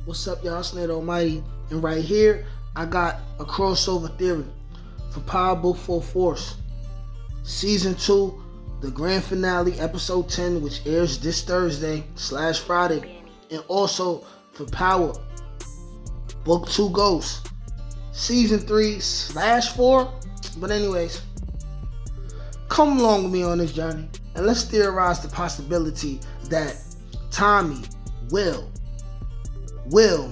What's up, y'all? Snake Almighty. And right here, I got a crossover theory for Power Book 4 Force. Season 2, the grand finale, episode 10, which airs this Thursday/Friday. And also for Power Book 2 Ghost. Season 3/4. But anyways, come along with me on this journey. And let's theorize the possibility that Tommy will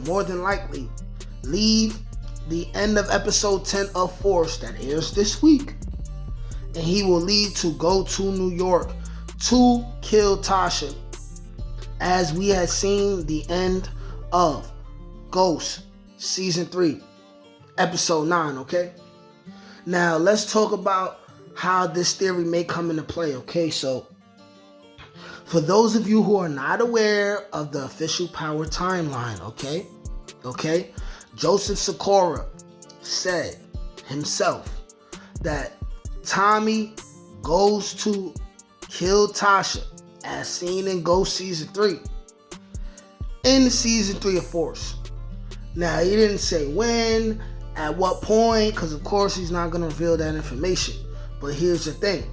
more than likely leave the end of episode 10 of Force that airs this week, and he will leave to go to New York to kill Tasha, as we had seen the end of Ghost season 3 episode 9. Okay, now let's talk about how this theory may come into play. Okay, so for those of you who are not aware of the official Power timeline, okay, Joseph Sikora said himself that Tommy goes to kill Tasha, as seen in Ghost season 3, in season 3 of Force. Now, he didn't say when, at what point, because of course he's not going to reveal that information. But here's the thing.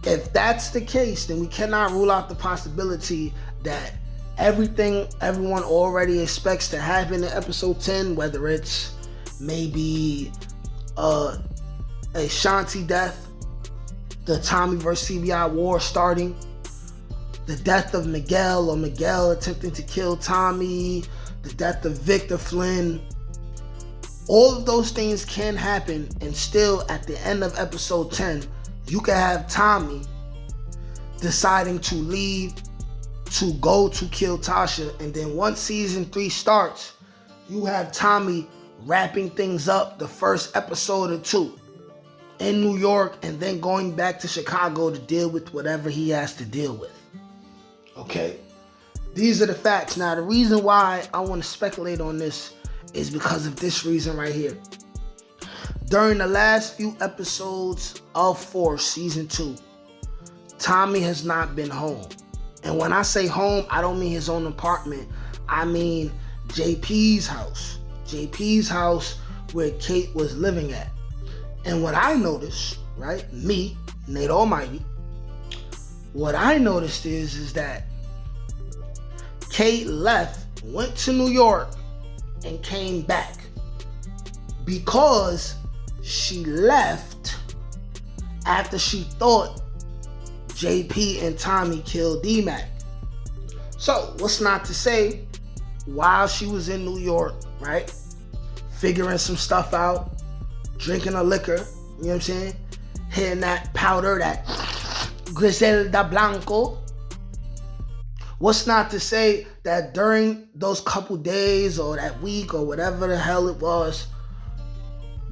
If that's the case, then we cannot rule out the possibility that everything everyone already expects to happen in episode 10, whether it's maybe a Shanti death, the Tommy vs. CBI war starting, the death of Miguel, or Miguel attempting to kill Tommy, the death of Victor Flynn. All of those things can happen, and still at the end of episode 10, you can have Tommy deciding to leave to go to kill Tasha, and then once season 3 starts, you have Tommy wrapping things up the first episode or 2 in New York, and then going back to Chicago to deal with whatever he has to deal with. Okay? These are the facts. Now, the reason why I want to speculate on this is because of this reason right here. During the last few episodes of Force season 2, Tommy has not been home. And when I say home, I don't mean his own apartment. I mean JP's house. JP's house where Kate was living at. And what I noticed, right, me, Nate Almighty, what I noticed is that Kate left, went to New York, and came back because she left after she thought JP and Tommy killed D-Mac. So, what's not to say, while she was in New York, right, figuring some stuff out, drinking a liquor, you know what I'm saying, hitting that powder, that Griselda Blanco, what's not to say that during those couple days or that week or whatever the hell it was,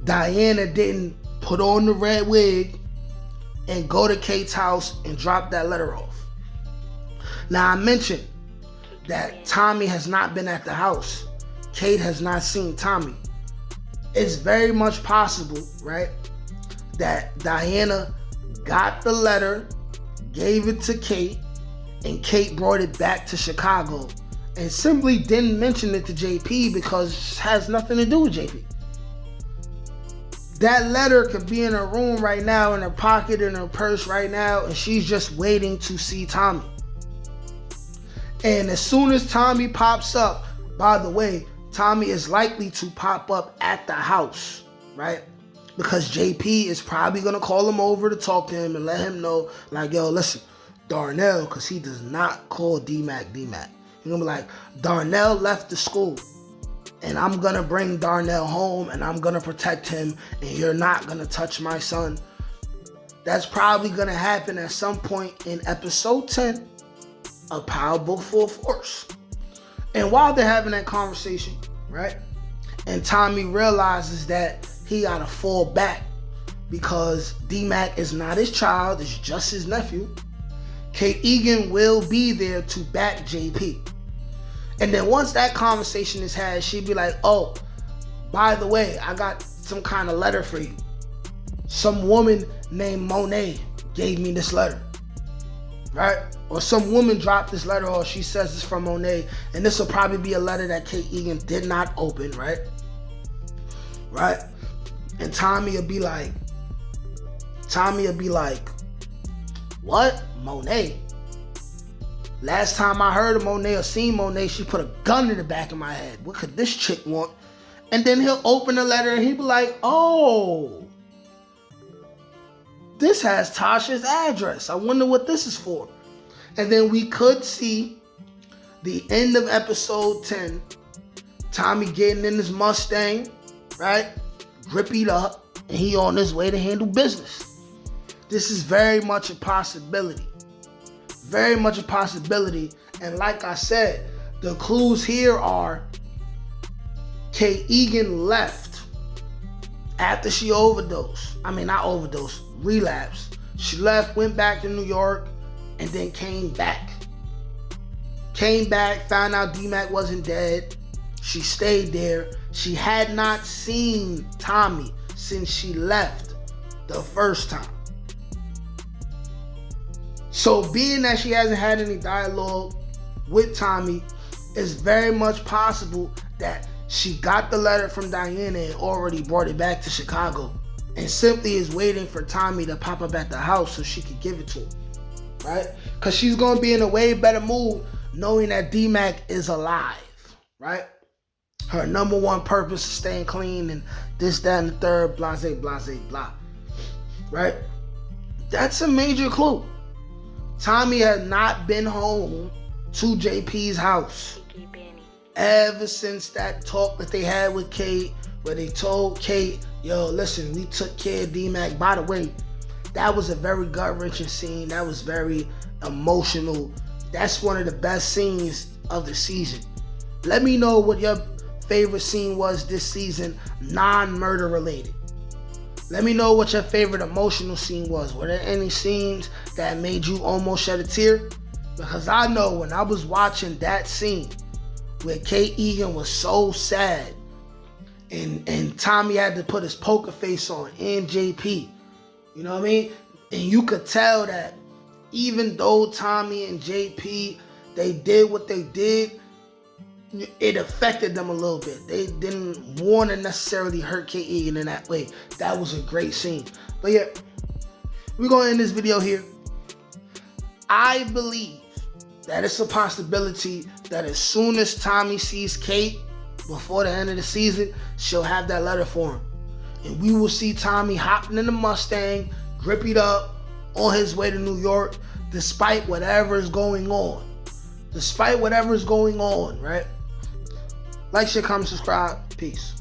Diana didn't put on the red wig and go to Kate's house and drop that letter off. Now, I mentioned that Tommy has not been at the house. Kate has not seen Tommy. It's very much possible, right, that Diana got the letter, gave it to Kate, and Kate brought it back to Chicago and simply didn't mention it to JP because it has nothing to do with JP. That letter could be in her room right now, in her pocket, in her purse right now, and she's just waiting to see Tommy. And as soon as Tommy pops up, by the way, Tommy is likely to pop up at the house, right? Because JP is probably going to call him over to talk to him and let him know, like, yo, listen, Darnell, because he does not call D-Mac. He's going to be like, Darnell left the school, and I'm going to bring Darnell home, and I'm going to protect him, and you're not going to touch my son. That's probably going to happen at some point in episode 10 of Power Book 4 Force. And while they're having that conversation, right, and Tommy realizes that he got to fall back because D-Mac is not his child, it's just his nephew, Kate Egan will be there to back JP. And then once that conversation is had, she'd be like, oh, by the way, I got some kind of letter for you. Some woman named Monet gave me this letter, right? or some woman dropped this letter, or she says it's from Monet, and this will probably be a letter that Kate Egan did not open, right? Right? And Tommy will be like, what? Monet? Last time I heard of Monet or seen Monet, she put a gun in the back of my head. What could this chick want? And then he'll open the letter and he'll be like, oh, this has Tasha's address. I wonder what this is for. And then we could see the end of episode 10, Tommy getting in his Mustang, right? Grippied up, and he on his way to handle business. This is very much a possibility. Very much a possibility. And like I said, the clues here are Kate Egan left after she relapsed. She left, went back to New York, and then came back. Found out D-Mac wasn't dead. She stayed there. She had not seen Tommy since she left the first time. So being that she hasn't had any dialogue with Tommy, it's very much possible that she got the letter from Diana and already brought it back to Chicago and simply is waiting for Tommy to pop up at the house so she could give it to him, right? Because she's going to be in a way better mood knowing that D-Mac is alive, right? Her number one purpose is staying clean and this, that, and the third, blase, blase, blah, right? That's a major clue. Tommy has not been home to JP's house ever since that talk that they had with Kate, where they told Kate, yo, listen, we took care of D-Mac. By the way, that was a very gut-wrenching scene. That was very emotional. That's one of the best scenes of the season. Let me know what your favorite scene was this season, non-murder related. Let me know what your favorite emotional scene was. Were there any scenes that made you almost shed a tear? Because I know when I was watching that scene where Kate Egan was so sad and Tommy had to put his poker face on and JP, you know what I mean? And you could tell that even though Tommy and JP, they did what they did, it affected them a little bit. They didn't want to necessarily hurt Kate Egan in that way. That was a great scene. But yeah, we're going to end this video here. I believe that it's a possibility that as soon as Tommy sees Kate before the end of the season, she'll have that letter for him. And we will see Tommy hopping in the Mustang, grippied up, on his way to New York, despite whatever is going on. Right? Like, share, comment, subscribe. Peace.